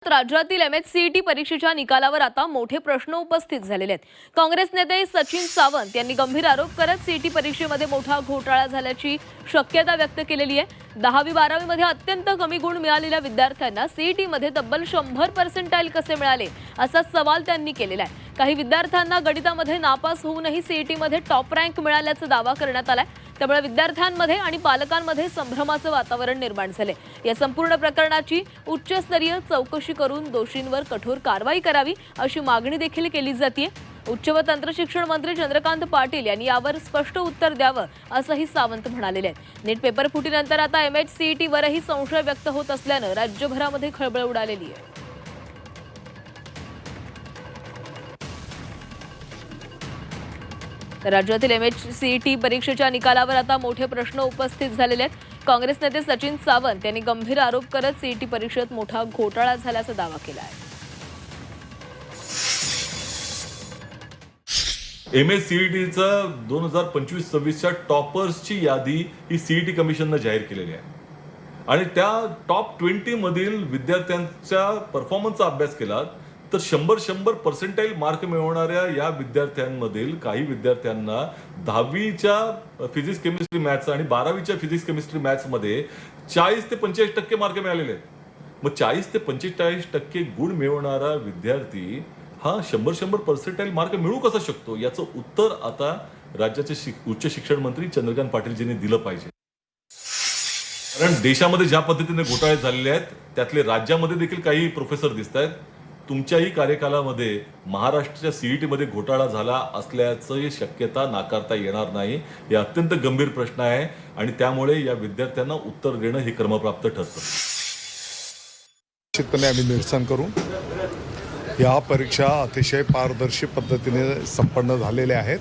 राज्यातील एमएचसीईटी परीक्षेच्या निकालावर आता मोठे प्रश्न उपस्थित झालेले आहेत। काँग्रेस नेते सचिन सावंत यांनी गंभीर आरोप करत सीईटी परीक्षेमध्ये मोठा घोटाळा झाल्याची शक्यता व्यक्त केलेली आहे। 10वी-12वी मध्ये अत्यंत कमी गुण मिळालेल्या विद्यार्थ्यांना सीईटी मध्ये तब्बल 100% कसे मिळाले असा सवाल त्यांनी केलेला आहे। काही विद्यार्थ्यांना गणितामध्ये नापास होऊनही सीईटी मध्ये टॉप रँक मिळाल्याचा दावा करण्यात आलाय। त्यामुळे विद्यार्थ्यांमध्ये आणि पालकांमध्ये संभ्रमाचं वातावरण निर्माण झाले। या संपूर्ण प्रकरणाची उच्चस्तरीय चौकशी करून दोषींवर कठोर कारवाई करावी अशी मागणी देखील केली जाते। उच्च व तंत्र शिक्षण मंत्री चंद्रकांत पाटील यांनी यावर स्पष्ट उत्तर द्यावं असंही सावंत म्हणालेले आहेत। नीट पेपर फुटीनंतर आता एमएचसीईटी वरही संशय व्यक्त होत असल्यानं राज्यभरामध्ये खळबळ उडालेली आहे। राज्यातील एमएचसीईटी परीक्षेच्या निकालावर आता मोठे प्रश्न उपस्थित झालेले आहेत। काँग्रेस नेते सचिन सावंत यांनी गंभीर आरोप करत सीईटी परीक्षेत मोठा घोटाळा झाल्याचा दावा केला आहे। एमएचसीईटीचा 2025-26च्या टॉपर्सची यादी ही सीईटी कमिशनने जाहीर केलेली आहे आणि त्या टॉप 20 मधील विद्यार्थ्यांच्या परफॉर्मन्सचा अभ्यास केला तर 100% मार्क मिळवणाऱ्या या विद्यार्थ्यांमधील काही विद्यार्थ्यांना 10वीच्या फिजिक्स केमिस्ट्री मॅथ्स आणि 12वीच्या फिजिक्स केमिस्ट्री मॅथ्स मध्ये 40 ते 45% मार्क मिळालेले आहेत। मग 40 ते 45% गुण मिळवणारा विद्यार्थी हा 100% मार्क मिळू कसा शकतो याचं उत्तर आता राज्याचे उच्च शिक्षण मंत्री चंद्रकांत पाटीलजींनी दिलं पाहिजे। कारण देशामध्ये ज्या पद्धतीने घोटाळे झालेले आहेत त्यातले राज्यामध्ये देखील काही प्रोफेसर दिसत आहेत। तुमच्याही कार्यकालामध्ये महाराष्ट्राच्या सीईटी मध्ये घोटाळा झाला असल्याचं शक्यता नाकारता येणार नाही। हे अत्यंत गंभीर प्रश्न आहे आणि त्यामुळे या विद्यार्थ्यांना उत्तर देणं हे क्रमप्राप्त ठरतं। निश्चितपणे आम्ही निरसन करू। या परीक्षा अतिशय पारदर्शी पद्धतीने संपन्न झालेल्या आहेत।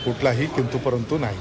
कुठलाही किंतु परंतु नाही।